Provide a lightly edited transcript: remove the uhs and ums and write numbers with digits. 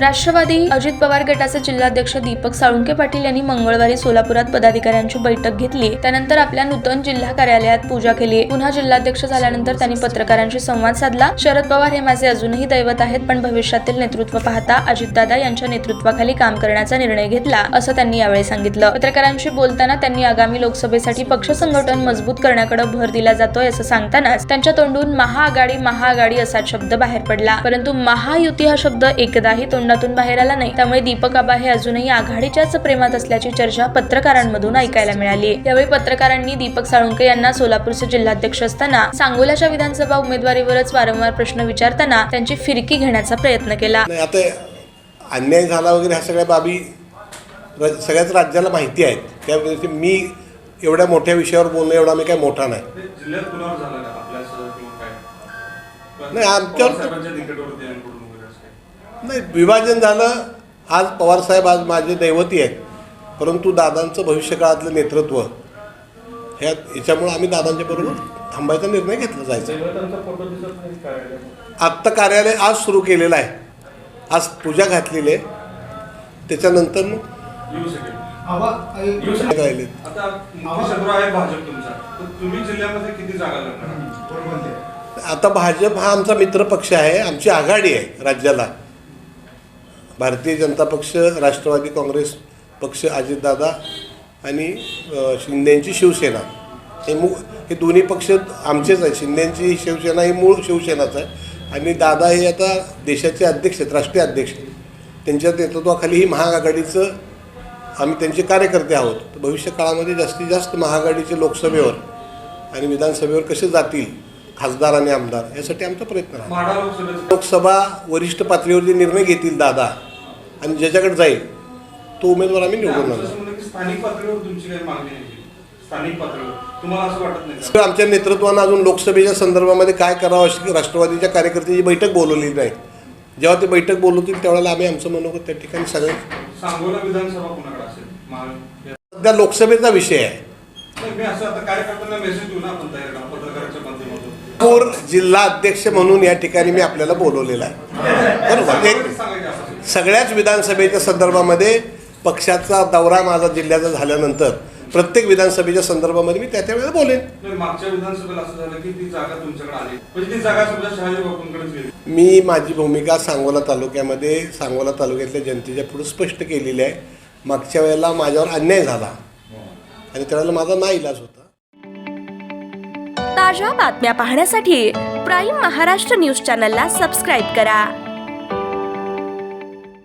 राष्ट्रवादी अजित पवार गटाचे जिल्हाध्यक्ष दीपक साळुंके पाटील यांनी मंगळवारी सोलापुरात पदाधिकाऱ्यांची बैठक घेतली। त्यानंतर आपल्या नूतन जिल्हा कार्यालयात पूजा केली। पुन्हा जिल्हाध्यक्ष झाल्यानंतर त्यांनी पत्रकारांशी संवाद साधला। शरद पवार हे माझे अजूनही दैवत आहेत, पण भविष्यातील नेतृत्व पाहता अजितदादा यांच्या नेतृत्वाखाली काम करण्याचा निर्णय घेतला, असं त्यांनी यावेळी सांगितलं। पत्रकारांशी बोलताना त्यांनी आगामी लोकसभेसाठी पक्ष संघटन मजबूत करण्याकडे भर दिला जातोय असं सांगतानाच त्यांच्या तोंडून महाआघाडी असा शब्द बाहेर पडला, परंतु महायुती हा शब्द एकदाही तोंडातून बाहेर आला नाही। त्यामुळे दीपक आबा हे अजूनही आघाडीच्याच प्रेमात असल्याची चर्चा पत्रकारांमधून ऐकायला मिळाली। यावेळी पत्रकारांनी दीपक साळुंके यांना सोलापूरचे जिल्हाध्यक्ष असताना सांगोल्याच्या विधानसभा उमेदवारीवरच वारंवार प्रश्न विचारताना त्यांची फिरकी घेण्याचा प्रयत्न केला। आता अन्याय झाला वगैरे ह्या सगळ्या बाबी सगळ्याच राज्याला माहिती आहेत। त्यामुळे मी एवढ्या मोठ्या विषयावर बोलणं एवढा मी काय मोठा नाही। जिल्ह्यात कुणावर झाला का आपल्यासह किंवा काय? नाही आमच्यावर नाही विभाजन झालं। आज पवारसाहेब आज माझे दैवती आहेत, परंतु दादांचं भविष्यकाळातलं नेतृत्व याच्यामुळे आम्ही दादांच्या बरोबर थांबायचा निर्णय घेतला जायचा। आत्ता कार्यालय आज सुरू केलेलं आहे, आज पूजा घातलेली आहे, त्याच्यानंतर आता भाजप हा आमचा मित्र पक्ष आहे, आमची आघाडी आहे राज्याला। भारतीय जनता पक्ष, राष्ट्रवादी काँग्रेस पक्ष, अजितदादा आणि शिंदेची शिवसेना हे दोन्ही पक्ष आमचेच आहेत। शिंदेची शिवसेना ही मूळ शिवसेनाच आहे आणि दादा हे आता देशाचे अध्यक्ष आहेत, राष्ट्रीय अध्यक्ष। त्यांच्या नेतृत्वाखाली ही महाआघाडीचं आम्ही त्यांचे कार्यकर्ते आहोत। तर भविष्य काळामध्ये जास्तीत जास्त महाआघाडीचे लोकसभेवर आणि विधानसभेवर कसे जातील खासदार आणि आमदार यासाठी आमचा प्रयत्न आहे। लोकसभा वरिष्ठ पातळीवर जे निर्णय घेतील दादा आणि ज्याच्याकडे जाईल तो उमेदवार आम्ही निवडून आणू। स्थानिक पातळीवर तुमची काही मागणी आहे? स्थानिक पातळीवर तुम्हाला असं वाटत नाही? आमच्या नेतृत्वानं अजून लोकसभेच्या संदर्भामध्ये काय करावं अशी राष्ट्रवादीच्या कार्यकर्त्यांची बैठक बोलवली नाही। जेव्हा ते बैठक बोलवतील त्यावेळेला आम्ही आमचं मनोगत त्या ठिकाणी सगळे सांगोला विधानसभा कुणाकडे असेल? सध्या लोकसभेचा विषय आहे। पूर जिल्हा अध्यक्ष म्हणून या ठिकाणी मी आपल्याला बोलवलेला आहे, बरोबर। सगळ्याच विधानसभेच्या संदर्भामध्ये पक्षाचा दौरा माझा जिल्ह्याचा झाल्यानंतर प्रत्येक विधानसभेच्या संदर्भामध्ये मी त्या वेळेला बोलेन। मागच्या विधानसभेला असं झालं की ती जागा तुमच्याकडे आली, म्हणजे ती जागा सुद्धा शहाजी बापूंकडेच गेली। मी माझी भूमिका सांगोला तालुक्यातल्या जनतेच्या पुढे स्पष्ट केलेली आहे। मागच्या वेळेला माझ्यावर अन्याय झाला आणि त्यावेळेला माझा नाईलाज होता। ताज्या बातम्या पाहण्यासाठी प्राईम महाराष्ट्र न्यूज चॅनलला सबस्क्राईब करा।